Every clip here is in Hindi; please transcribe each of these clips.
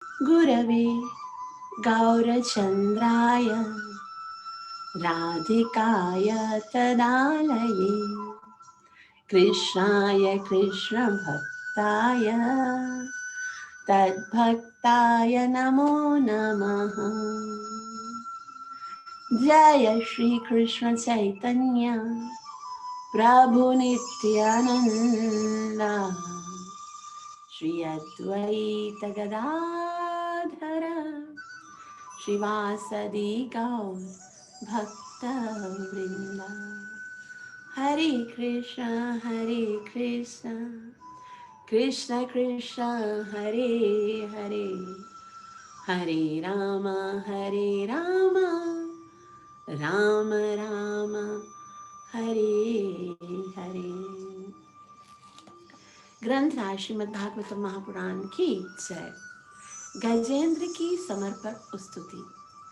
गुरवे गौरचन्द्राय राधिकाय तदालये कृष्णाय कृष्णभक्ताय तद्भक्ताय नमो नमः। जय श्री कृष्ण चैतन्य प्रभु नित्यानंद श्री अद्वैत गदाधर श्रीवासदि गौर भक्त वृंद। हरे कृष्ण कृष्ण कृष्ण हरे हरे, हरे राम राम राम हरे हरे। ग्रंथ श्रीमद् भागवतम महापुराण की जय। गजेंद्र की समर्पण स्तुति।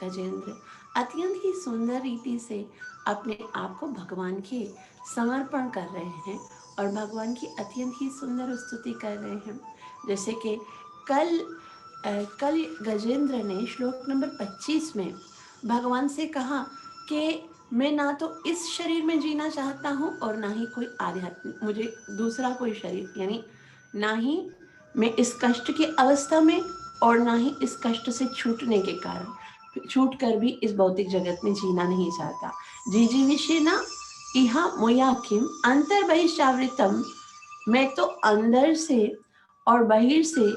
गजेंद्र अत्यंत ही सुंदर रीति से अपने आप को भगवान के समर्पण कर रहे हैं और भगवान की अत्यंत ही सुंदर स्तुति कर रहे हैं। जैसे कि कल गजेंद्र ने श्लोक नंबर 25 में भगवान से कहा कि मैं ना तो इस शरीर में जीना चाहता हूँ और ना ही कोई आध्यात्मिक, मुझे दूसरा कोई शरीर, यानी ना ही मैं इस कष्ट की अवस्था में और ना ही इस कष्ट से छूटने के कारण छूट कर भी इस भौतिक जगत में जीना नहीं चाहता। जी विषेना इह मोया किम अंतर बहिष्टावृतम, मैं तो अंदर से और बाहर से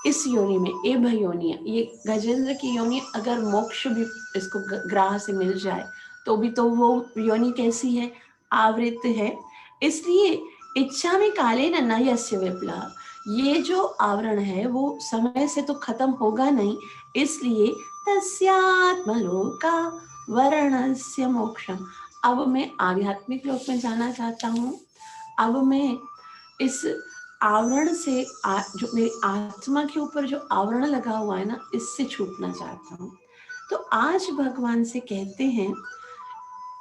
इस योनि में, ए भयोनिया, ये गजेंद्र की योनि, अगर मोक्ष भी इसको ग्राह से मिल जाए तो भी तो वो योनि कैसी है, आवृत है। इसलिए इच्छा में काले न यस्य विप्लव, ये जो आवरण है वो समय से तो खत्म होगा नहीं, इसलिए तस्यात्मलोका वर्णस्य मोक्षम, अब मैं आध्यात्मिक लोक में जाना चाहता हूँ। अब मैं इस आवरण से जो मेरी आत्मा के ऊपर जो आवरण लगा हुआ है ना, इससे छूटना चाहता हूँ। तो आज भगवान से कहते हैं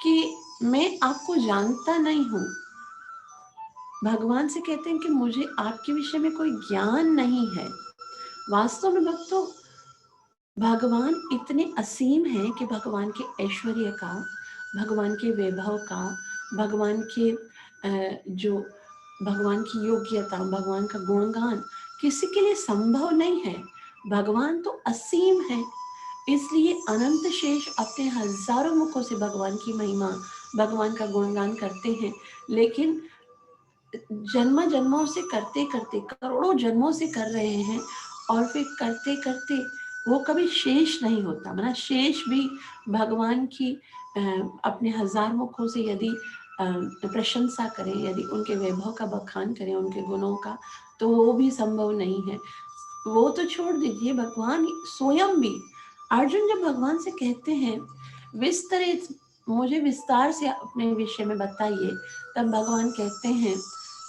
कि मैं आपको जानता नहीं हूँ। भगवान से कहते हैं कि मुझे आपके विषय में कोई ज्ञान नहीं है। वास्तव में भक्तों, भगवान इतने असीम हैं कि भगवान के ऐश्वर्य का, भगवान के वैभव का, भगवान के जो भगवान की योग्यता, भगवान का गुणगान किसी के लिए संभव नहीं है। भगवान तो असीम है, इसलिए अनंत शेष अपने हजारों मुखों से भगवान की महिमा, भगवान का गुणगान करते हैं। लेकिन जन्म जन्मों से करते करते, करोड़ों जन्मों से कर रहे हैं और फिर करते करते वो कभी शेष नहीं होता। मतलब शेष भी भगवान की अपने हजार मुखों से यदि प्रशंसा करें, यदि उनके वैभव का बखान करें, उनके गुणों का, तो वो भी संभव नहीं है। वो तो छोड़ दीजिए, भगवान स्वयं भी, अर्जुन जब भगवान से कहते हैं विस्तरित, मुझे विस्तार से अपने विषय में बताइए, तब भगवान कहते हैं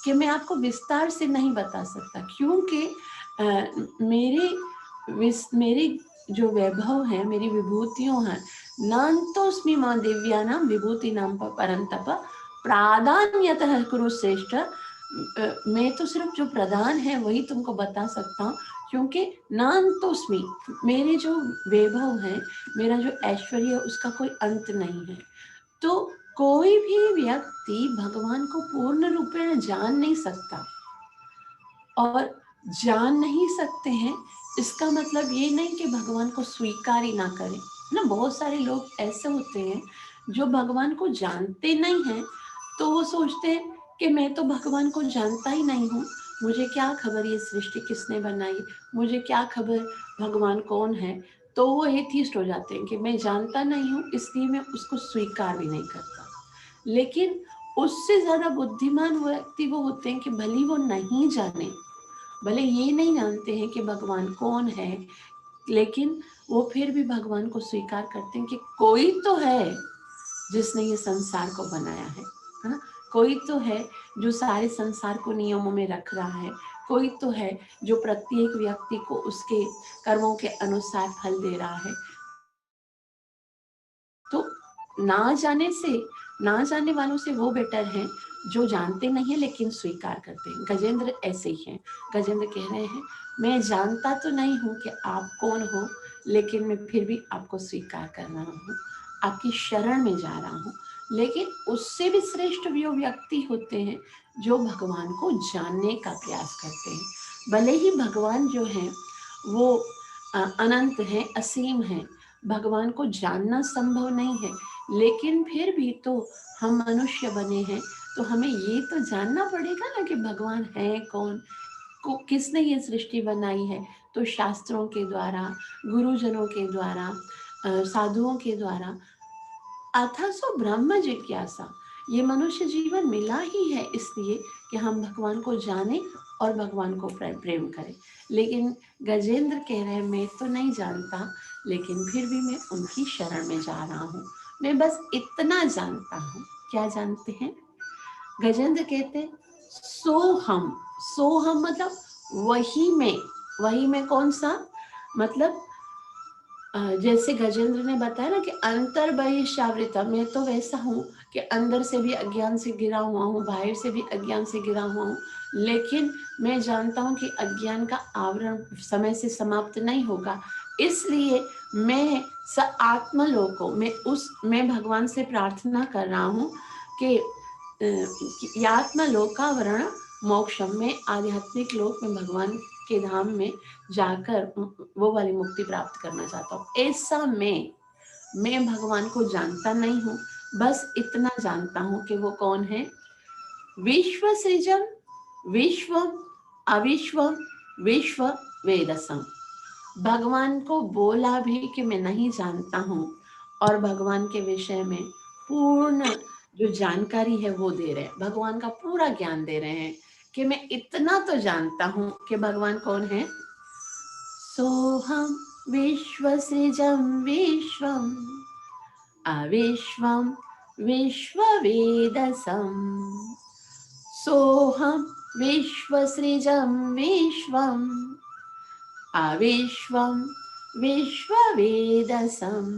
कि मैं आपको विस्तार से नहीं बता सकता, क्योंकि मेरे जो वैभव है, मेरी विभूतियों हैं, नान्तोस्मि मां दिव्यानां विभूतिनां परन्तप प्राधान्यतः कुरु श्रेष्ठ, मैं तो सिर्फ जो प्रधान है वही तुमको बता सकता हूँ, क्योंकि नान्तोस्मि, मेरे जो वैभव है, मेरा जो ऐश्वर्य, उसका कोई अंत नहीं है। तो कोई भी व्यक्ति भगवान को पूर्ण रूप में जान नहीं सकता, और जान नहीं सकते हैं इसका मतलब ये नहीं कि भगवान को स्वीकार ही ना करें ना। बहुत सारे लोग ऐसे होते हैं जो भगवान को जानते नहीं हैं, तो वो सोचते हैं कि मैं तो भगवान को जानता ही नहीं हूँ, मुझे क्या खबर ये सृष्टि किसने बनाई, मुझे क्या खबर भगवान कौन है। तो वो एथिस्ट हो जाते हैं कि मैं जानता नहीं हूँ, इसलिए मैं उसको स्वीकार भी नहीं करता। लेकिन उससे ज्यादा बुद्धिमान व्यक्ति वो होते हैं कि भले वो नहीं जाने, भले ये नहीं जानते हैं कि भगवान कौन है, लेकिन वो फिर भी भगवान को स्वीकार करते हैं कि कोई तो है जिसने ये संसार को बनाया है ना। कोई तो है जो सारे संसार को नियमों में रख रहा है, कोई तो है जो प्रत्येक व्यक्ति को उसके कर्मों के अनुसार फल दे रहा है। तो ना जाने वालों से वो बेटर है जो जानते नहीं है लेकिन स्वीकार करते हैं। गजेंद्र ऐसे ही हैं। गजेंद्र कह रहे हैं मैं जानता तो नहीं हूँ कि आप कौन हो, लेकिन मैं फिर भी आपको स्वीकार कर रहा हूँ, आपकी शरण में जा रहा हूँ। लेकिन उससे भी श्रेष्ठ वो व्यक्ति होते हैं जो भगवान को जानने का प्रयास करते हैं। भले ही भगवान जो है वो अनंत है, असीम है, भगवान को जानना संभव नहीं है, लेकिन फिर भी तो हम मनुष्य बने हैं, तो हमें ये तो जानना पड़ेगा ना कि भगवान है कौन, को किसने ये सृष्टि बनाई है। तो शास्त्रों के द्वारा, गुरुजनों के द्वारा, साधुओं के द्वारा, अथासो ब्रह्म जिज्ञासा, ये मनुष्य जीवन मिला ही है इसलिए कि हम भगवान को जाने और भगवान को प्रेम करें। लेकिन गजेंद्र कह रहे हैं मैं तो नहीं जानता, लेकिन फिर भी मैं उनकी शरण में जा रहा हूँ। मैं बस इतना जानता हूँ। क्या जानते हैं? गजेंद्र कहते हैं सोहम। सोहम मतलब वही में। वही में कौन सा? मतलब जैसे गजेंद्र ने बताया ना कि अंतर बहिष्टावृता, मैं तो वैसा हूँ कि अंदर से भी अज्ञान से गिरा हुआ हूँ, बाहर से भी अज्ञान से गिरा हुआ हूँ, लेकिन मैं जानता हूँ कि अज्ञान का आवरण समय से समाप्त नहीं होगा। इसलिए मैं आत्मलोको, मैं भगवान से प्रार्थना कर रहा हूँ कि आत्मलोकावरण मोक्षम में, आध्यात्मिक लोक में, भगवान के धाम में जाकर वो वाली मुक्ति प्राप्त करना चाहता हूँ। ऐसा मैं भगवान को जानता नहीं हूँ, बस इतना जानता हूँ कि वो कौन है। विश्व सृजन विश्वम अविश्वम विश्व वेदसम। भगवान को बोला भी कि मैं नहीं जानता हूँ, और भगवान के विषय में पूर्ण जो जानकारी है वो दे रहे हैं, भगवान का पूरा ज्ञान दे रहे हैं कि मैं इतना तो जानता हूँ कि भगवान कौन है। सोहम विश्वसृजं विश्वम अविश्वम विश्ववेदसम्। सोहम विश्वसृजं विश्वम अविश्वम विश्ववेदसम्।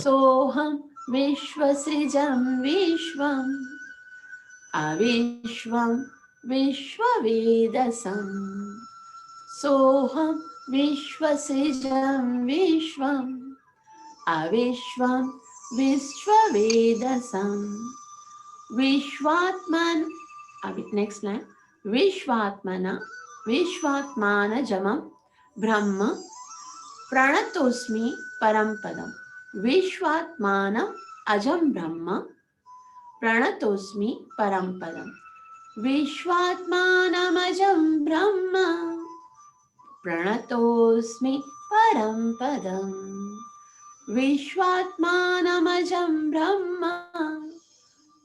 सोहम विश्वसृजं विश्वम अविश्वम विश्ववेदसम्। सोहम विश्वसृजं विश्वम अविश्वम विश्ववेदसम्। विश्वात्मन, अभी नेक्स्ट लाइन, विश्वात्मानजमं ब्रह्म प्रणतोस्मि परम पदम। विश्वात्मानम अजम ब्रह्म प्रणतोस्मि परम पदम। विश्वात्मानमजं ब्रह्म प्रणतोस्मि परम पदम। विश्वात्मानमजं ब्रह्म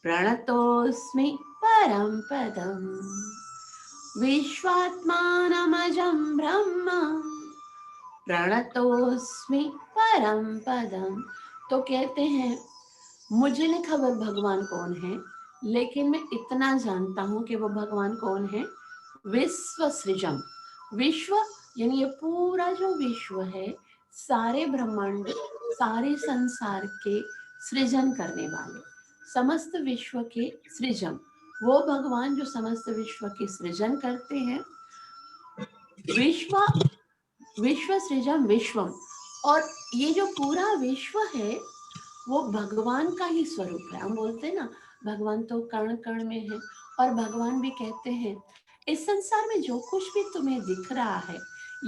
प्रणतोस्मि परम पदम। विश्वात्मानमजं ब्रह्म प्रणतोस्मि परम पदम। तो कहते हैं मुझे नहीं खबर भगवान कौन है, लेकिन मैं इतना जानता हूं कि वो भगवान कौन है। विश्व सृजम, विश्व यानी ये पूरा जो विश्व है, सारे ब्रह्मांड, सारे संसार के सृजन करने वाले, समस्त विश्व के सृजन, वो भगवान जो समस्त विश्व के सृजन करते हैं। विश्व विश्व सृजन विश्वम, और ये जो पूरा विश्व है वो भगवान का ही स्वरूप है। हम बोलते हैं ना भगवान तो कण कण में है, और भगवान भी कहते हैं इस संसार में जो कुछ भी तुम्हें दिख रहा है,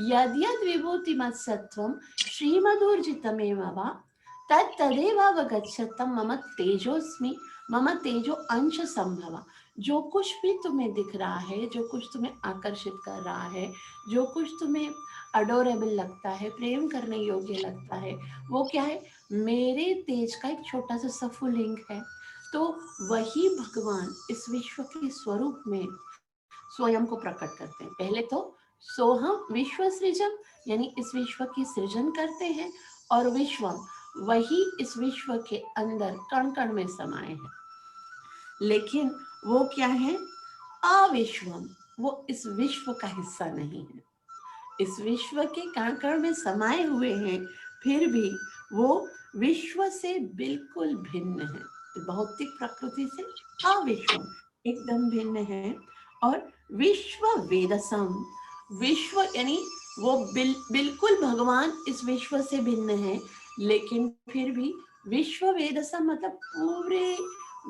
यद यद विभूति मत्सत्वम श्रीमदूर्जितमेव वा तदेवावगच्छतम मम तेजोस्मि मम तेजो अंश संभवा। जो कुछ भी तुम्हें दिख रहा है, जो कुछ तुम्हें आकर्षित कर रहा है, जो कुछ तुम्हें अडोरेबल लगता है, प्रेम करने योग्य लगता है, वो क्या है? मेरे तेज का एक छोटा सा सफुलिंग है। तो वही भगवान इस विश्व के स्वरूप में स्वयं को प्रकट करते हैं। पहले तो सोहम विश्व सृजन, यानी इस विश्व की सृजन करते हैं, और विश्वम वही इस विश्व के अंदर कण कण में समाये हैं। लेकिन वो क्या है? अविश्वम, वो इस विश्व का हिस्सा नहीं है, इस विश्व के कण कण में समाये हुए हैं, फिर भी वो विश्व से बिल्कुल भिन्न है। भौतिक प्रकृति से अविश्वम, एकदम भिन्न है। और विश्व वेदसम, विश्व यानी वो बिल्कुल भगवान इस विश्व से भिन्न है, लेकिन फिर भी विश्व वेदसम मतलब पूरे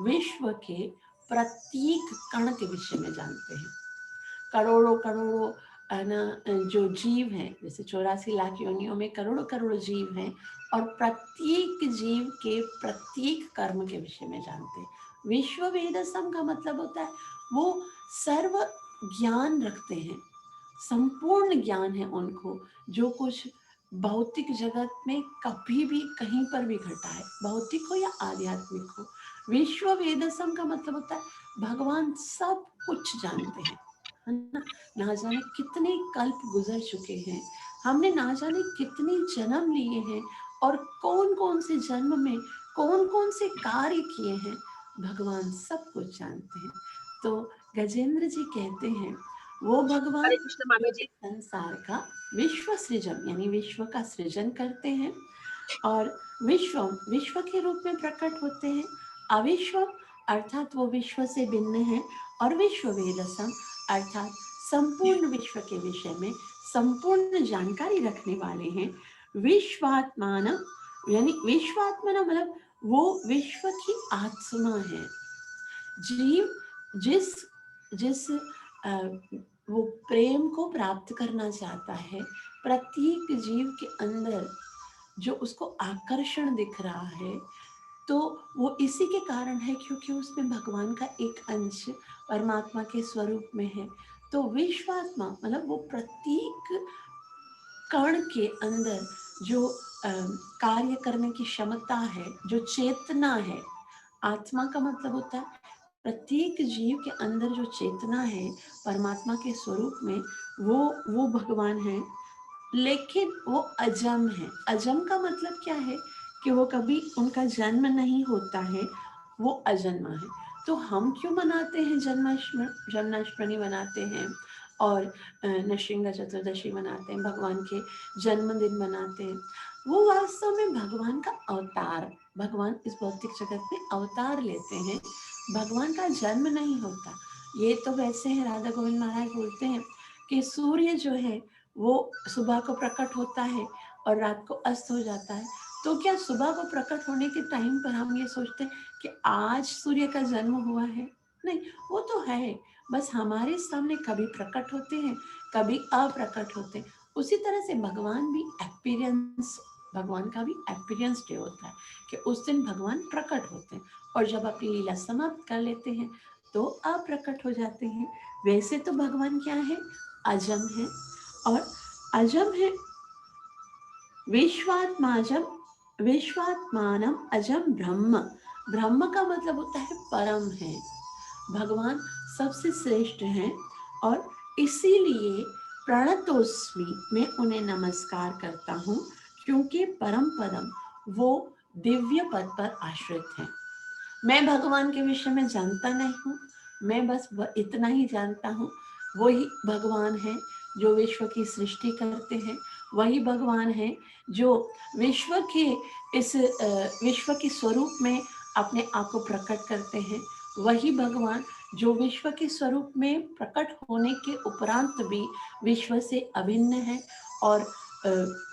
विश्व के प्रत्येक कण के विषय में जानते हैं। करोड़ों करोड़ों है ना, जो जीव हैं, जैसे 84 लाख योनियों में करोड़ों करोड़ों जीव हैं, और प्रत्येक जीव के प्रत्येक कर्म के विषय में जानते हैं। विश्व वेदसम का मतलब होता है वो सर्व ज्ञान रखते हैं, संपूर्ण ज्ञान है उनको, जो कुछ भौतिक जगत में कभी भी कहीं पर भी घटा है, भौतिक हो या आध्यात्मिक हो। विश्व वेदसम का मतलब होता है भगवान सब कुछ जानते हैं, है ना जाने कितने कल्प गुजर चुके हैं, हमने ना जाने कितने जन्म लिए हैं, और कौन कौन से जन्म में कौन कौन से कार्य किए हैं, भगवान सब कुछ जानते हैं। तो गजेंद्र जी कहते हैं वो भगवान हरे कृष्ण मामी जी। संसार का विश्व सृजन यानी विश्व का सृजन करते हैं, और विश्वम विश्व के रूप में प्रकट होते हैं। अविश्वम अर्थात वो विश्व से भिन्न है, और विश्व वेदसम अर्थात संपूर्ण विश्व के विषय में संपूर्ण जानकारी रखने वाले हैं। विश्वात्मान यानी विश्वात्मा मतलब वो विश्व की आत्मा है। जीव जिस जिस वो प्रेम को प्राप्त करना चाहता है, प्रत्येक जीव के अंदर जो उसको आकर्षण दिख रहा है, तो वो इसी के कारण है क्योंकि उसमें भगवान का एक अंश परमात्मा के स्वरूप में है। तो विश्वात्मा मतलब वो प्रत्येक कण के अंदर जो कार्य करने की क्षमता है, जो चेतना है। आत्मा का मतलब होता है प्रत्येक जीव के अंदर जो चेतना है परमात्मा के स्वरूप में, वो भगवान है। लेकिन वो अजम है। अजम का मतलब क्या है कि वो कभी उनका जन्म नहीं होता है, वो अजन्मा है। तो हम क्यों मनाते हैं जन्माष्टमी मनाते हैं, और नृसिंह चतुर्दशी मनाते हैं, भगवान के जन्मदिन मनाते हैं। वो वास्तव में भगवान का अवतार, भगवान इस भौतिक जगत में अवतार लेते हैं, भगवान का जन्म नहीं होता। ये तो वैसे है, राधा गोविंद महाराज बोलते हैं कि सूर्य जो है वो सुबह को प्रकट होता है और रात को अस्त हो जाता है। तो क्या सुबह को प्रकट होने के टाइम पर हम ये सोचते हैं कि आज सूर्य का जन्म हुआ है? नहीं, वो तो है, बस हमारे सामने कभी प्रकट होते हैं, कभी अप्रकट होते हैं। उसी तरह से भगवान भी एक्सपीरियंस, भगवान का भी एक्सपीरियंस डे होता है कि उस दिन भगवान प्रकट होते हैं, और जब अपनी लीला समाप्त कर लेते हैं तो अप्रकट हो जाते हैं। वैसे तो भगवान क्या है? अजम है, और अजम है। विश्वात्माजम विश्वात्मानम अजम ब्रह्म, ब्रह्म का मतलब होता है परम है, भगवान सबसे श्रेष्ठ हैं, और इसीलिए प्रणतोस्मि मैं उन्हें नमस्कार करता हूँ, क्योंकि परम पदम वो दिव्य पद पर आश्रित हैं। मैं भगवान के विषय में जानता नहीं हूँ, मैं बस इतना ही जानता हूँ, वही भगवान है जो विश्व की सृष्टि करते हैं, वही भगवान है जो विश्व के इस विश्व के स्वरूप में अपने आप को प्रकट करते हैं, वही भगवान जो विश्व के स्वरूप में प्रकट होने के उपरांत भी विश्व से अभिन्न है, और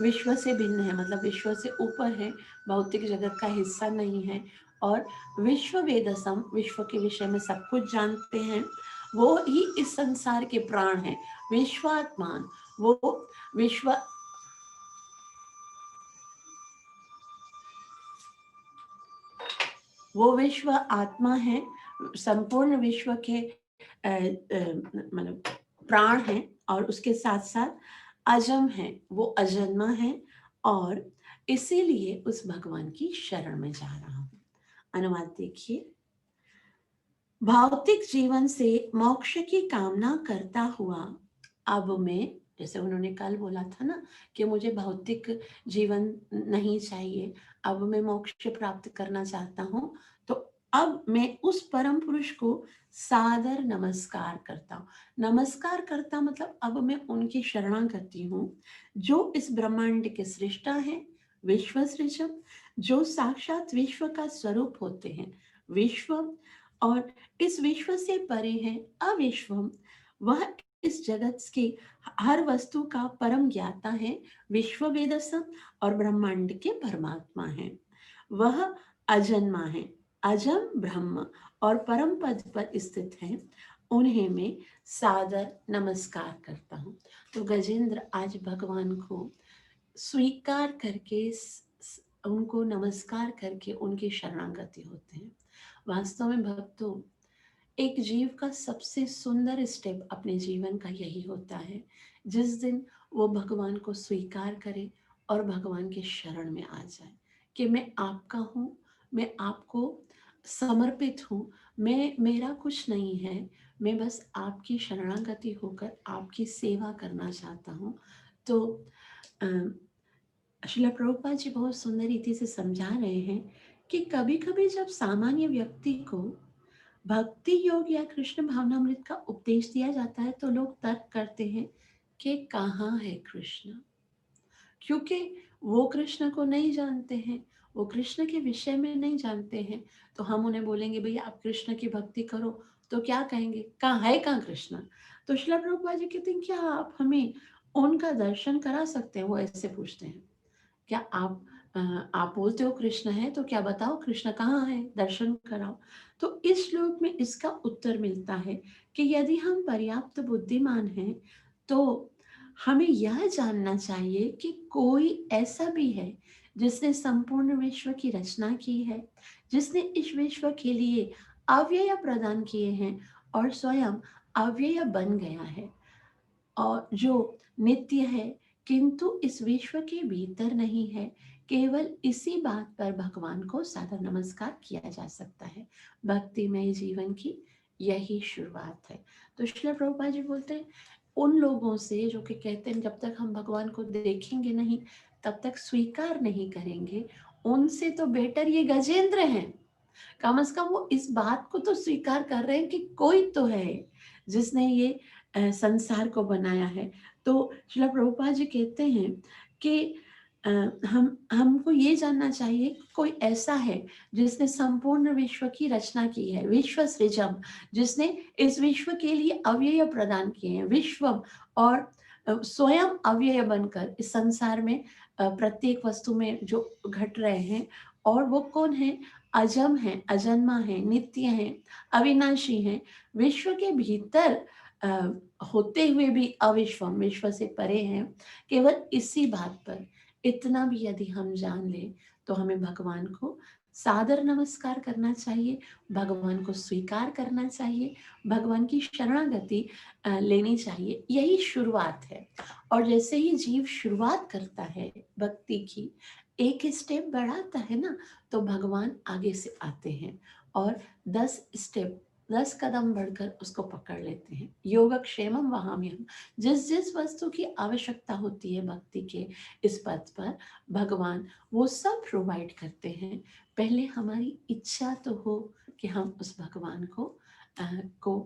विश्व से भिन्न है मतलब विश्व से ऊपर है, भौतिक जगत का हिस्सा नहीं है, और विश्व वेदसम विश्व के विषय में सब कुछ जानते हैं। वो ही इस संसार के प्राण हैं। विश्वात्मान विश्व वो विश्व आत्मा है, संपूर्ण विश्व के मतलब प्राण है, और उसके साथ साथ अजम है, वो अजन्मा है, और इसीलिए उस भगवान की शरण में जा रहा हूं। अनुवाद देखिए। भौतिक जीवन से मोक्ष की कामना करता हुआ अब मैं, जैसे उन्होंने कल बोला था ना कि मुझे भौतिक जीवन नहीं चाहिए, अब मैं मोक्ष प्राप्त करना चाहता हूँ, तो अब मैं उस परम पुरुष को सादर नमस्कार करता हूँ। नमस्कार करता मतलब अब मैं उनकी शरणागति हूँ, जो इस ब्रह्मांड के सृष्टा है, विश्व सृजक, जो साक्षात विश्व का स्वरूप होते हैं, विश्वम, और इस विश्व से परे है अविश्वम, वह इस जगत के हर वस्तु का परम ज्ञाता है, विश्व वेदसम, और ब्रह्मांड के परमात्मा है। वह अजन्मा है, अजम ब्रह्म और परम पद पर स्थित है, उन्हें मैं सादर नमस्कार करता हूँ। तो गजेंद्र आज भगवान को स्वीकार करके उनको नमस्कार करके उनकी शरणागति होते हैं। वास्तव में भक्तों, एक जीव का सबसे सुंदर स्टेप अपने जीवन का यही होता है, जिस दिन वो भगवान को स्वीकार करे और भगवान के शरण में आ जाए कि मैं आपका हूँ, मैं आपको समर्पित हूँ, मेरा कुछ नहीं है, मैं बस आपकी शरणागति होकर आपकी सेवा करना चाहता हूँ। तो श्रील प्रभुपाद जी बहुत सुंदर रीति से समझा रहे हैं कि कभी कभी जब सामान्य व्यक्ति को भक्ति योग या कृष्ण भावनामृत का उपदेश दिया जाता है तो लोग तर्क करते हैं कि कहाँ है कृष्ण, क्योंकि वो कृष्ण को नहीं जानते हैं, वो कृष्ण के विषय में नहीं जानते हैं। तो हम उन्हें बोलेंगे भैया आप कृष्ण की भक्ति करो, तो क्या कहेंगे, कहाँ है कहाँ कृष्ण। तो श्रील प्रभुपाद जी कहते हैं क्या आप हमें उनका दर्शन करा सकते हैं, वो ऐसे पूछते हैं। क्या आप बोलते हो कृष्ण है, तो क्या बताओ कृष्ण कहाँ है, दर्शन कराओ। तो इस श्लोक में इसका उत्तर मिलता है कि यदि हम पर्याप्त बुद्धिमान हैं तो हमें यह जानना चाहिए कि कोई ऐसा भी है जिसने संपूर्ण विश्व की रचना की है, जिसने इस विश्व के लिए अव्यय प्रदान किए हैं और स्वयं अव्यय बन गया है, और जो नित्य है किंतु इस विश्व के भीतर नहीं है। केवल इसी बात पर भगवान को सादर नमस्कार किया जा सकता है। भक्तिमय जीवन की यही शुरुआत है। तो श्रील प्रभुपाद जी बोलते हैं उन लोगों से जो कि कहते हैं जब तक हम भगवान को देखेंगे नहीं तब तक स्वीकार नहीं करेंगे, उनसे तो बेटर ये गजेंद्र हैं। कम से कम वो इस बात को तो स्वीकार कर रहे हैं कि कोई तो है जिसने ये संसार को बनाया है। तो श्रील प्रभुपाद जी कहते हैं कि हमको ये जानना चाहिए कोई ऐसा है जिसने संपूर्ण विश्व की रचना की है, विश्व सृजम, जिसने इस विश्व के लिए अव्यय प्रदान किए हैं, विश्वम, और स्वयं अव्यय बनकर इस संसार में प्रत्येक वस्तु में जो घट रहे हैं। और वो कौन है, अजम है, अजन्मा है, नित्य है, अविनाशी है, विश्व के भीतर होते हुए भी अविश्वम, विश्व से परे हैं। केवल इसी बात पर इतना भी यदि हम जान लें तो हमें भगवान को सादर नमस्कार करना चाहिए, भगवान को स्वीकार करना चाहिए, भगवान की शरणागति लेनी चाहिए। यही शुरुआत है। और जैसे ही जीव शुरुआत करता है भक्ति की, एक स्टेप बढ़ाता है ना, तो भगवान आगे से आते हैं और 10 कदम बढ़कर उसको पकड़ लेते हैं। योगक्षेमम वहाम्यहम्, जिस जिस वस्तु की आवश्यकता होती है भक्ति के इस पथ पर, भगवान वो सब प्रोवाइड करते हैं। पहले हमारी इच्छा तो हो कि हम उस भगवान को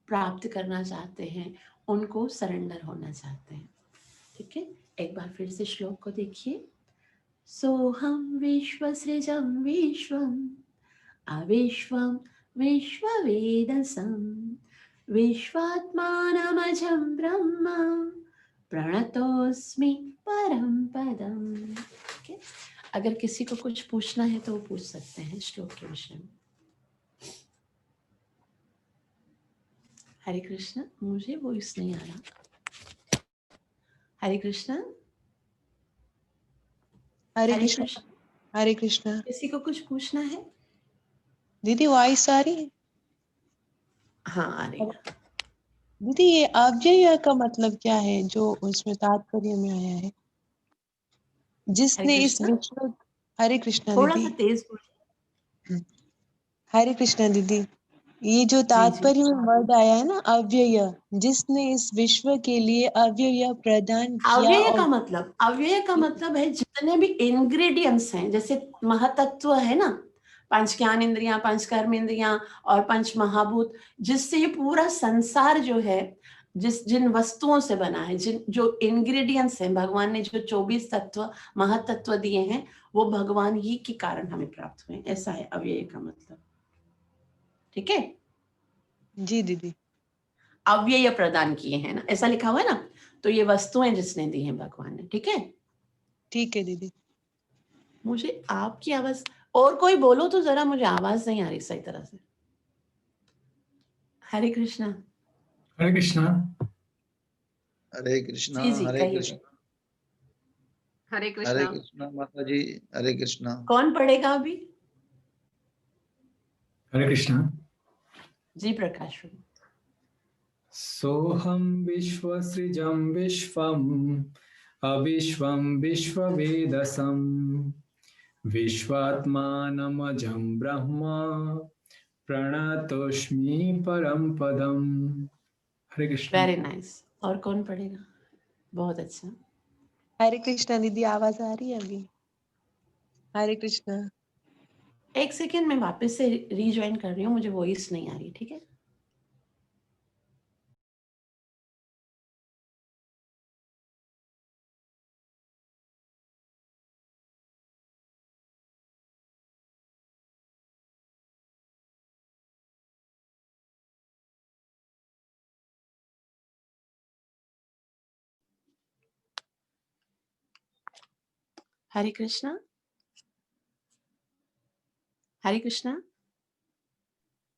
प्राप्त करना चाहते हैं, उनको सरेंडर होना चाहते हैं। ठीक है, एक बार फिर से श्लोक को देखिए। सोहम विश्वसृजं विश्वम् अविश्वं विश्ववेदसं विश्वात्मानमजं ब्रह्म प्रणतोस्मि परम पदम। ठीक है, अगर किसी को कुछ पूछना है तो वो पूछ सकते हैं श्लोक के विषय में। हरे कृष्ण, मुझे वॉइस नहीं आ रहा। हरे कृष्ण, हरे हरे कृष्ण। कृष्ण। हरे कृष्ण। किसी को कुछ पूछना है? दीदी वॉइस आ रही है? हाँ आ रही है। दीदी ये अव्यय का मतलब क्या है जो उसमें तात्पर्य में आया है, हरे जिसने इस कृष्ण, विश्व। हरे कृष्णा थोड़ा दीदी। सा तेज बोलिए। हरे कृष्णा दीदी, ये जो जी जी। तात्पर्य में वर्ड आया है ना अव्यय, जिसने इस विश्व के लिए अव्यय प्रदान किया। और अव्यय का मतलब है जितने भी इंग्रेडिएंट्स हैं, जैसे महतत्व है ना, पंच ज्ञान इंद्रियां, पंच कर्म इंद्रियां और पंच महाभूत, जिससे ये पूरा संसार जो है, जिन वस्तुओं से बना है, जिन जो इंग्रेडिएंट्स हैं, भगवान ने जो 24 तत्व महतत्व दिए हैं, वो भगवान ही के कारण हमें प्राप्त हुए। ऐसा है अव्यय का मतलब। ठीक है, जी दीदी। अव्यय प्रदान किए हैं ना, ऐसा लिखा हुआ है ना, तो ये वस्तुएं जिसने दी हैं भगवान ने, ठीक है। ठीक है दीदी। मुझे आपकी आवाज, और कोई बोलो तो जरा, मुझे आवाज नहीं आ रही सही तरह से। हरे कृष्णा। हरे कृष्णा। हरे कृष्णा। जी जी हरे कहिए। कृष्णा। हरे हरे कृष्णा। कृष्णा माता जी। हरे कृष्णा। कौन पढ़ेगा अभी? हरे कृष्णा। जी प्रकाश। सोहम विश्वसृजं विश्वम अविश्वं विश्ववेदसं विश्वात्मानमजं ब्रह्म प्रणतोस्मि परम पदम। हरे कृष्णा। Very nice. और कौन पढ़ेगा? बहुत अच्छा। हरे कृष्णा दीदी, आवाज आ रही है अभी? हरे कृष्णा। एक सेकेंड, मैं वापस से रीज्वाइन कर रही हूँ, मुझे वॉइस नहीं आ रही, ठीक है। हरे कृष्णा। हरे कृष्णा।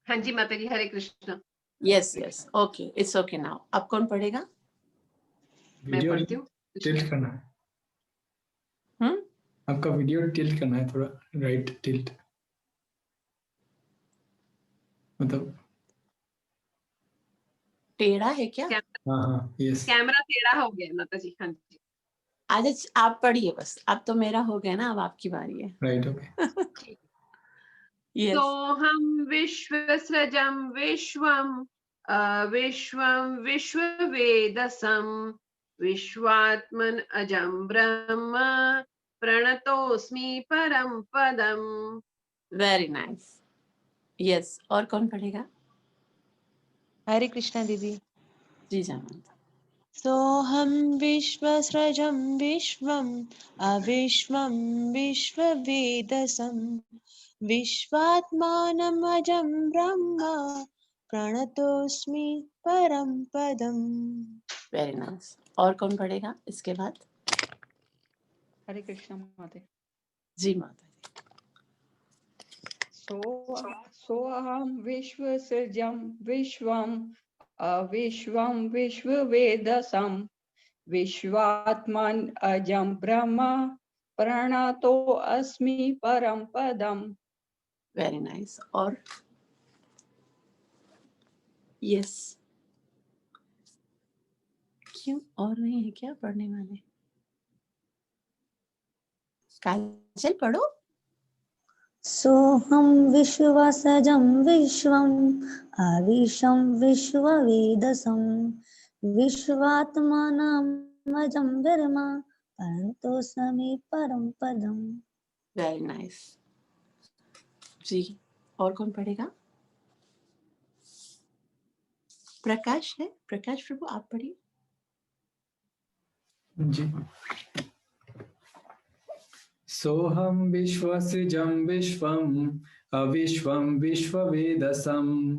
हाँ जी माता जी, Hare Krishna. Yes yes, okay, it's okay now. अब कौन पढ़ेगा? मैं वीडियो पढ़ती हूँ। टिल्ट करना है, आपका वीडियो टिल्ट करना है थोड़ा, राइट टिल्ट, मतलब टेढ़ा है क्या? हाँ हाँ यस। कैमरा टेढ़ा हो गया माता जी। हाँ जी। आज आप पढ़िए बस, अब तो मेरा हो गया ना, अब आपकी बारी है। Right okay. यस। सोहम विश्वसृजं विश्वम अविश्वं विश्ववेदसं विश्वात्मन अजं ब्रह्म प्रणतोस्मि परम पदम। Very nice. यस, और कौन पढ़ेगा? हरे कृष्णा दीदी। जी जाना। सोहम विश्वसृजं विश्वम अविश्वं विश्ववेदसं विश्वात्मानमजं ब्रह्म प्रणतोस्मि परम पदम। Very nice. और कौन पढ़ेगा इसके बाद? हरे कृष्णा माते। जी माता सोऽहं विश्वसृजं विश्वम् अविश्वं विश्ववेदसं विश्वात्मन् अजं ब्रह्म प्रणतो अस्मि परम पदम्। Very nice. और यस, क्यों और नहीं है क्या पढ़ने वाले? काजल पढ़ो। सोऽहं विश्वसजं विश्वम् अविशं विश्ववेदसं विश्वात्मानमजं ब्रह्म प्रणतोऽस्मि परं पदम्। Very nice. जी, और कौन पढ़ेगा? प्रकाश है, प्रकाश प्रभु आप पढ़िए। जी। सोहम विश्वसृजं विश्वम अविश्वं विश्ववेदसं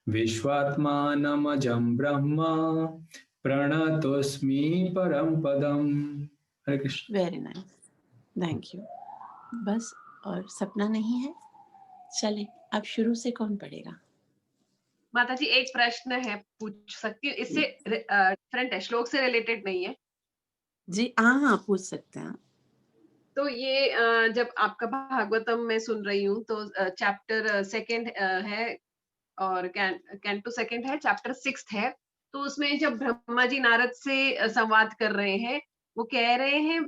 विश्वात्मानमजं ब्रह्म प्रणतोस्मि परम पदम। Hare Krishna. Very nice, thank you. बस, और सपना नहीं है? चले, अब शुरू से कौन पढ़ेगा? माता जी एक प्रश्न है, पूछ सकती हूँ? इससे डिफरेंट है, श्लोक से रिलेटेड नहीं है। जी हाँ हाँ, पूछ सकते हैं। तो ये जब आपका भागवतम मैं सुन रही हूँ तो चैप्टर सेकंड है और कैंटो सेकंड है, चैप्टर 6 है। तो उसमें जब ब्रह्मा जी नारद से संवाद कर रहे हैं, वो कह रहे हैं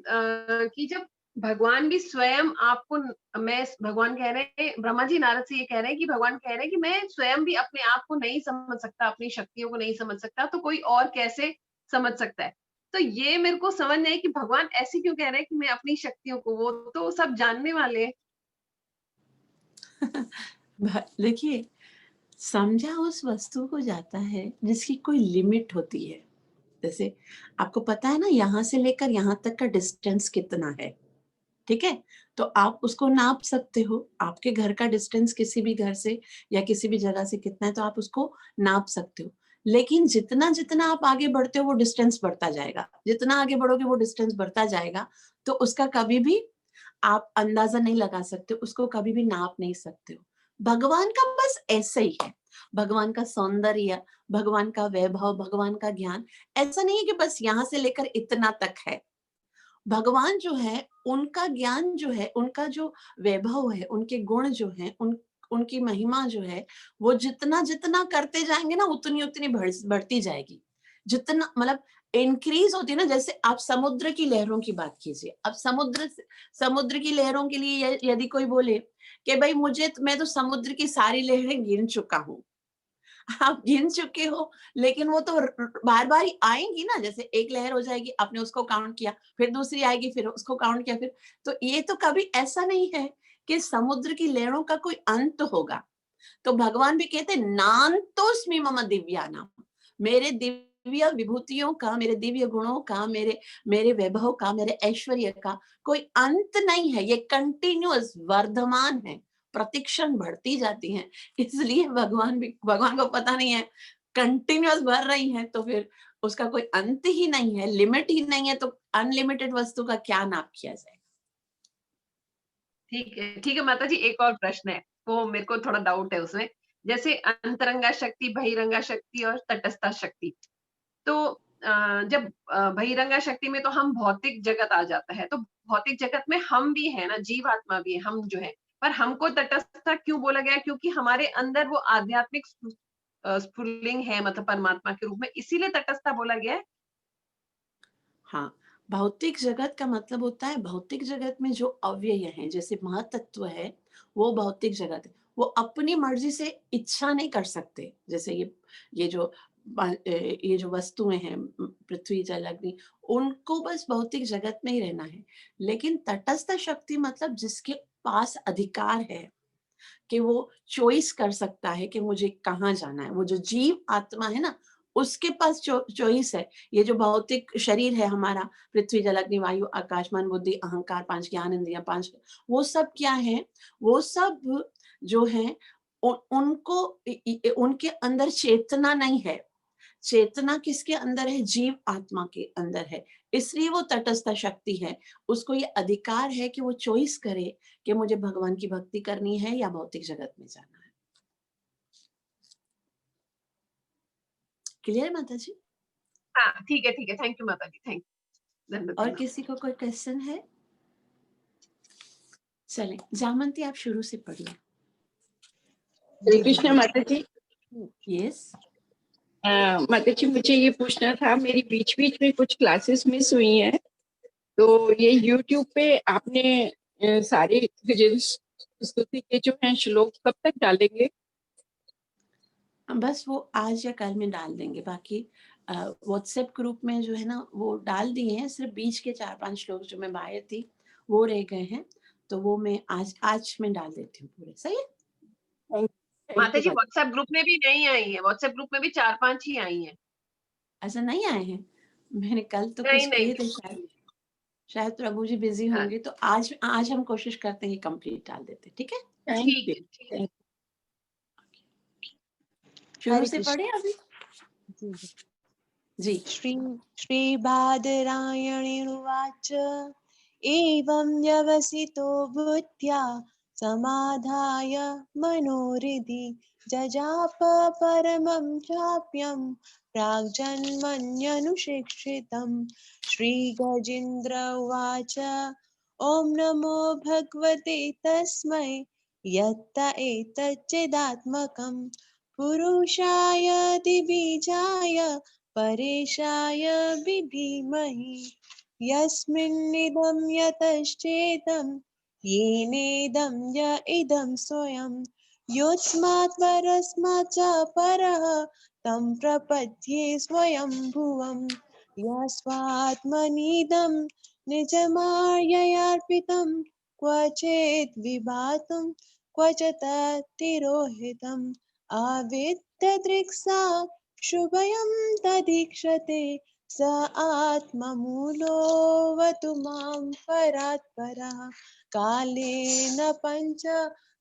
कि जब भगवान भी स्वयं आपको, मैं भगवान कह रहे हैं, ब्रह्मा जी नारद से ये कह रहे हैं कि भगवान कह रहे हैं कि मैं स्वयं भी अपने आप को नहीं समझ सकता, अपनी शक्तियों को नहीं समझ सकता, तो कोई और कैसे समझ सकता है? तो ये मेरे को समझ नहीं है कि भगवान ऐसे क्यों कह रहे हैं कि मैं अपनी शक्तियों को, वो तो सब जानने वाले हैं। देखिए, समझा उस वस्तु को जाता है जिसकी कोई लिमिट होती है। जैसे आपको पता है ना, यहाँ से लेकर यहाँ तक का डिस्टेंस कितना है, ठीक है, तो आप उसको नाप सकते हो। आपके घर का डिस्टेंस किसी भी घर से या किसी भी जगह से कितना है तो आप उसको नाप सकते हो। लेकिन जितना जितना आप आगे बढ़ते हो वो डिस्टेंस बढ़ता जाएगा, जितना आगे बढ़ोगे वो डिस्टेंस बढ़ता जाएगा, तो उसका कभी भी आप अंदाजा नहीं लगा सकते, उसको कभी भी नाप नहीं सकते हो। भगवान का बस ऐसे ही है, भगवान का सौंदर्य, भगवान का वैभव, भगवान का ज्ञान ऐसा नहीं है कि बस यहाँ से लेकर इतना तक है। भगवान जो है, उनका ज्ञान जो है, उनका जो वैभव है, उनके गुण जो है, उनकी महिमा जो है, वो जितना जितना करते जाएंगे ना उतनी उतनी बढ़ती जाएगी। जितना मतलब इंक्रीज होती है ना, जैसे आप समुद्र की लहरों की बात कीजिए। अब समुद्र की लहरों के लिए यदि कोई बोले कि भाई मैं तो समुद्र की सारी लहरें गिन चुका हूँ, आप गिन चुके हो, लेकिन वो तो बार बार ही आएंगी ना। जैसे एक लहर हो जाएगी, आपने उसको काउंट किया, फिर दूसरी आएगी, फिर उसको काउंट किया, फिर तो ये तो कभी ऐसा नहीं है कि समुद्र की लहरों का कोई अंत होगा। तो भगवान भी कहते नान्तोस्मि मम दिव्यानाम, मेरे दिव्य विभूतियों का, मेरे दिव्य गुणों का, मेरे वैभव का, मेरे ऐश्वर्य का कोई अंत नहीं है। ये कंटिन्यूअस वर्धमान है, प्रतिक्षण बढ़ती जाती है। इसलिए भगवान को पता नहीं है, कंटिन्यूअस बढ़ रही है तो फिर उसका कोई अंत ही नहीं है, लिमिट ही नहीं है, तो अनलिमिटेड वस्तु का क्या नाप किया जाए। ठीक है माता जी, एक और प्रश्न है, वो मेरे को थोड़ा डाउट है उसमें। जैसे अंतरंगा शक्ति, बहिरंगा शक्ति और तटस्था शक्ति, तो जब बहिरंगा शक्ति में तो हम भौतिक जगत आ जाता है, तो भौतिक जगत में हम भी है ना, जीव आत्मा भी है, हम जो है, पर हमको तटस्था क्यों बोला गया? क्योंकि हमारे अंदर वो आध्यात्मिक स्फुल्लिंग है, मतलब परमात्मा के रूप में, इसीलिए तटस्था बोला गया है। हाँ, भौतिक जगत का मतलब होता है, भौतिक जगत में जो अव्यय है, जैसे महतत्व है, वो भौतिक जगत है। वो अपनी मर्जी से इच्छा नहीं कर सकते। जैसे ये जो वस्तुएं हैं, पृथ्वी, जल, अग्नि, उनको बस भौतिक जगत में ही रहना है। लेकिन तटस्थ शक्ति मतलब जिसके पास अधिकार है कि वो चॉइस कर सकता है कि मुझे कहाँ जाना है। वो जो जीव आत्मा है ना, उसके पास चॉइस है। ये जो भौतिक शरीर है हमारा, पृथ्वी, जल, अग्नि, वायु, आकाश, मन, बुद्धि, अहंकार, 5 ज्ञान इंद्रियां, 5, वो सब क्या है? वो सब जो है उनको उनके अंदर चेतना नहीं है। चेतना किसके अंदर है? जीव आत्मा के अंदर है। इसलिए वो तटस्थ शक्ति है। उसको ये अधिकार है कि वो चॉइस करे कि मुझे भगवान की भक्ति करनी है या भौतिक जगत में जाना है। क्लियर माता जी? हाँ ठीक है, थैंक यू माता जी, थैंक यू, धन्यवाद। और किसी को कोई क्वेश्चन है? चलें, जामंती आप शुरू से पढ़िए। हरे कृष्ण माता जी। यस माता जी, मुझे ये पूछना था, मेरी बीच बीच में कुछ क्लासेस मिस हुई हैं, तो ये YouTube पे आपने सारे स्तुति के जो हैं श्लोक कब तक डालेंगे? बस वो आज या कल में डाल देंगे। बाकी व्हाट्सएप ग्रुप में जो है ना वो डाल दिए हैं। सिर्फ बीच के 4-5 श्लोक जो मैं बाहर थी वो रह गए हैं, तो वो मैं आज में डाल देती हूँ पूरे। सही है माता जी? व्हाट्सएप ग्रुप में भी नहीं आई है, व्हाट्सएप ग्रुप में भी 4-5 ही आई हैं। ऐसा नहीं आए हैं? मैंने कल तो नहीं कुछ नहीं, किए थे, शायद प्रभु जी बिजी हाँ, होंगे, तो आज हम कोशिश करते हैं कंप्लीट डाल देते। ठीक है, ठीक है। शुरू हरे से कृष्ण। पढ़े अभी जी। जी। श्रीबादरायणेनुवाच एवं व्यवसितो बुद्ध्या समाधाय मनोहृदि जजाप परमं चाप्यं प्राग्जन्मन्यनुशिक्षितं। श्रीगजेन्द्र उवाच ॐ नमो भगवते तस्मै यत्त एतच्चिदात्मकं पुरुषाय दिबीजाय परेशाय बिधीमहि। यस्मिन्निदं यतश्चेदं येनेदं य इदं स्वयं योऽस्मात् परस्मात् च परः तं प्रपद्ये स्वयं भुवम्। यस्वात्मनीदं निजमाययार्पितं क्वचिद् विभातं क्व च तत्तिरोहितम् आविद्यदृक्सा शुभयं तदीक्षते स आत्ममूलोऽवतु मां परात्परः कालेन पञ्च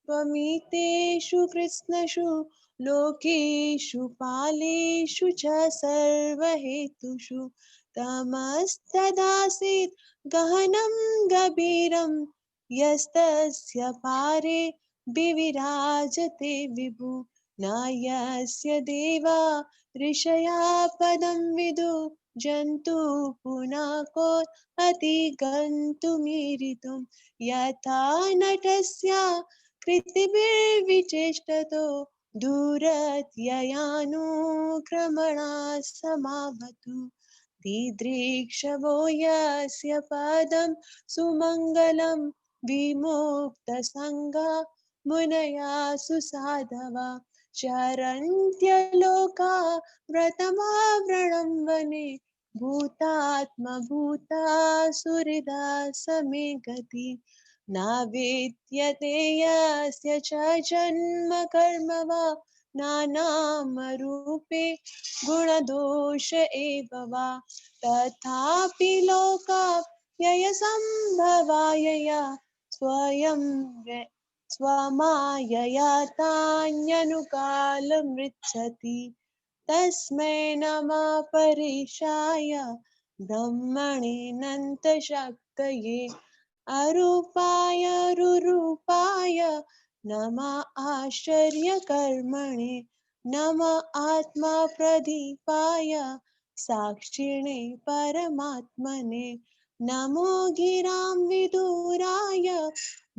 त्वमितेषु कृत्स्नेषु लोकेषु पालेषु च सर्वहेतुषु तमस्तदासीत् गहनं गभीरं यस्तस्य पारे विविराजते विभु न यस्य देवा ऋषया पदं विदु जन्तु पुनः कोऽतिगन्तुमीरितुं यथा नटस्य कृतिभिर्विचेष्टतो दूरत्ययानुक्रमणा समावतु दिदृक्षवो यस्य पदं सुमङ्गलं विमुक्तसङ्गा मुनया सुसाधवा चरन्त्यलोका व्रतमावृणं वने भूतात्मभूता सुहृदा समे गति न विद्यते यस्य च जन्म कर्म वा नानामरूपे गुणदोष एव वा तथापि लोका व्ययसम्भवायया स्वमायया तान्यनुकालमृच्छति तस्मै नमः परेशाय ब्रह्मणेऽनन्तशक्तये अरूपाय रुरूपाय नमः आश्चर्यकर्मणे नमः आत्मा प्रदीपाय साक्षिणे परमात्मने नमो गिरां विदुराय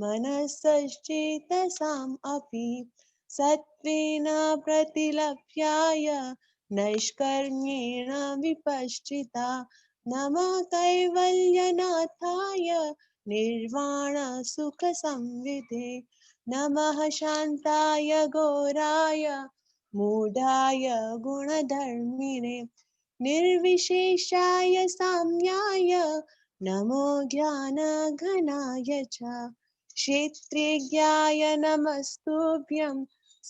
मनसश्चेतसाम् अपि सत्त्वेन प्रतिलभ्याय नैष्कर्म्येण विपश्चिता नमः कैवल्यनाथाय निर्वाणसुखसंविदे नमः शान्ताय घोराय मूढाय गुणधर्मिणे निर्विशेषाय साम्याय नमो ज्ञानघनाय च क्षेत्रेज्ञाय नमस्तुभ्यं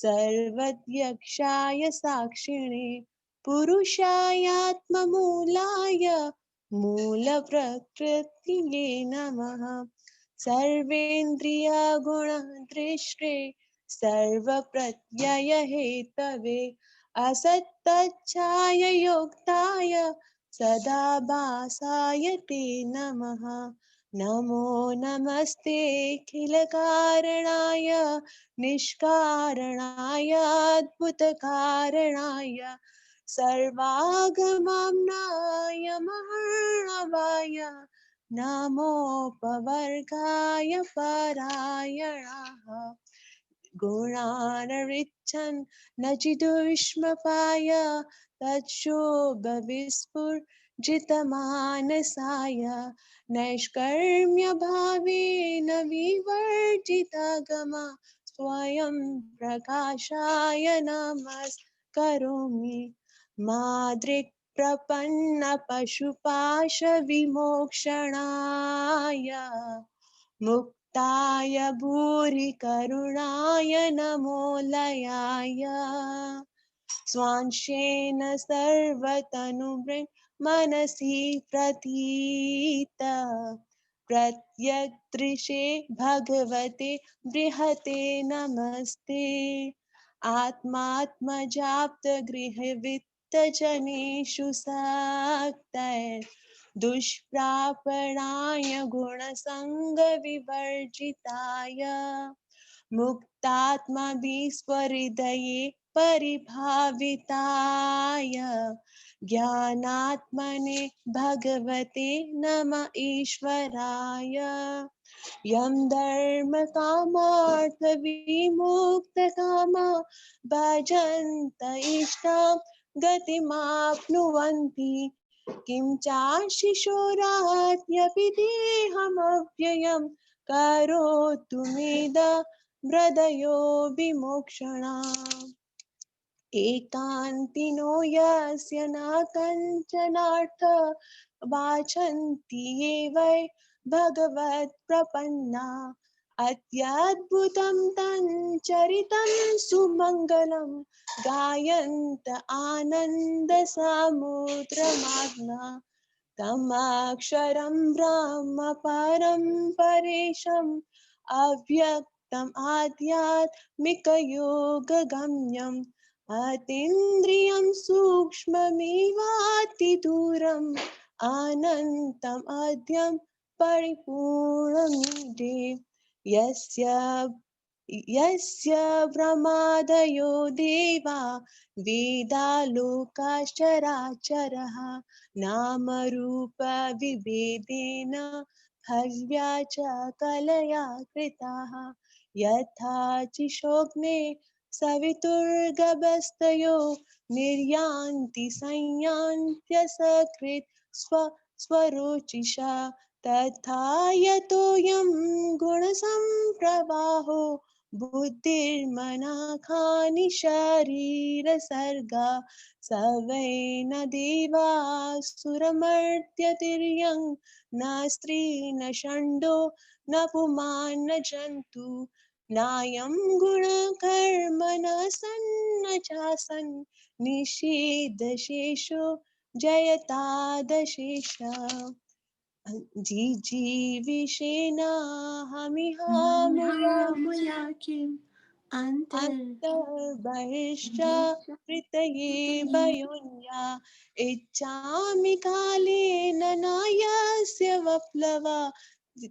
सर्वद्यक्षाय साक्षिणे पुरुषायात्ममूलाय मूलप्रकृतये नमः सर्वेन्द्रियगुणदृष्टे सर्वप्रत्ययहेतवे असत्तच्छाय योक्ताय सदा भासाय ते नमः नमो नमस्तेऽखिलकारणाय निष्कारणाय अद्भुतकारणाय सर्वागमनाय महर्णवाय नमोपवर्गाय परायणाः गुणानरिच्छन् न चिदुष्मपाय तच्छोभविस्फुर्जितमानसाय नैष्कर्म्यभावेन विवर्जितगमा स्वयं प्रकाशाय नमस्करोमि मादृक्प्रपन्नपशुपाशविमोक्षणाय मुक्ताय भूरि करुणाय नमो लयाय स्वांशेन सर्वतनुभृङ् मनसि प्रतीत प्रत्यग्दृशे भगवते बृहते नमस्ते आत्मात्मजाप्तगृहवित्तजनेषु सक्तैर् दुष्प्रापणाय गुणसङ्गविवर्जिताय मुक्तात्मभिस्वहृदये परिभाविताय ज्ञानात्मने भगवते नम ईश्वराय यं धर्मकामार्थविमुक्तकामा भजन्त इष्टां गतिमाप्नुवन्ति किं चाशिशोरात्यपि देहमव्ययं करोतु मेदा हृदयो विमोक्षणाम् एकान्तिनो यस्य न कञ्चनार्थ वाचन्ति ये वै भगवत्प्रपन्ना अत्यद्भुतं तं चरितं सुमङ्गलं गायन्त आनन्दसमुद्रमाग्ना तमक्षरं ब्रह्म परं परेशम् अव्यक्तम् आध्यात्मिकयोगगम्यम् अतीन्द्रियं सूक्ष्ममेवातिदूरम् अनन्तम् अद्यं परिपूर्णमिति यस्य ब्रह्मादयो देवा वेदालोकाश्चराचरः नामरूप विभेदेन भव्या च कलया कृताः यथा चिशोग्ने सवितुर्गभस्तयो निर्यान्ति संयान्त्यसकृत् स्वरोचिषा तथा यतोऽयं गुणसम्प्रवाहो बुद्धिर्मनखानि शरीरसर्गा स वै न देवासुरमर्त्यतिर्यं न स्त्री न षण्डो न पुमान् न जन्तु नायं गुणकर्म न सन्न चासन् निषेधशेषो जयतादशेष मया किम् अन्तर्बहिश्च कृतये वयोन्या इच्छामि कालेन न यस्य वप्लवा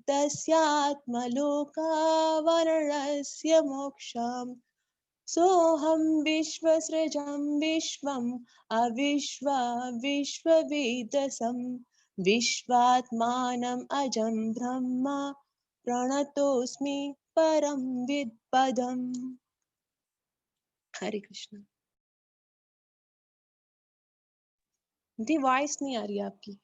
तस्यात्मलोकावरणस्य मोक्षम् सोऽहं विश्वसृजं विश्वम् विश्ववेदसं विश्वात्मानम् अजं ब्रह्म प्रणतोऽस्मि परम विद्पदम्। हरे कृष्ण। दी वॉइस नहीं आ रही आपकी।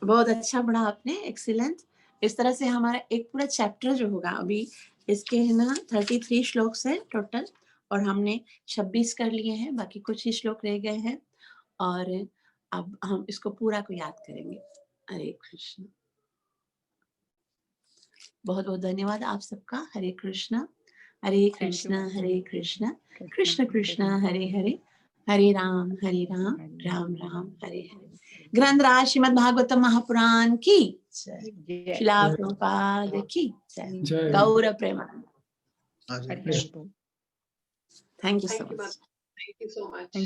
बहुत अच्छा पढ़ा आपने, एक्सीलेंट। इस तरह से हमारा एक पूरा चैप्टर जो होगा, अभी इसके है ना 33 श्लोक है टोटल, और हमने 26 कर लिए हैं, बाकी कुछ ही श्लोक रह गए हैं, और अब हम इसको पूरा को याद करेंगे। हरे कृष्ण। बहुत बहुत धन्यवाद आप सबका। हरे कृष्णा हरे कृष्णा कृष्ण कृष्ण हरे हरे, हरे राम राम राम हरे हरे। ग्रंथराज श्रीमद् भागवतम महापुराण की जय, श्रीला प्रभुपाद की जय, जय। गौर प्रेमानंद। हरे हरे कृष्ण। बोल। Thank you so thank you much. Thank you so much.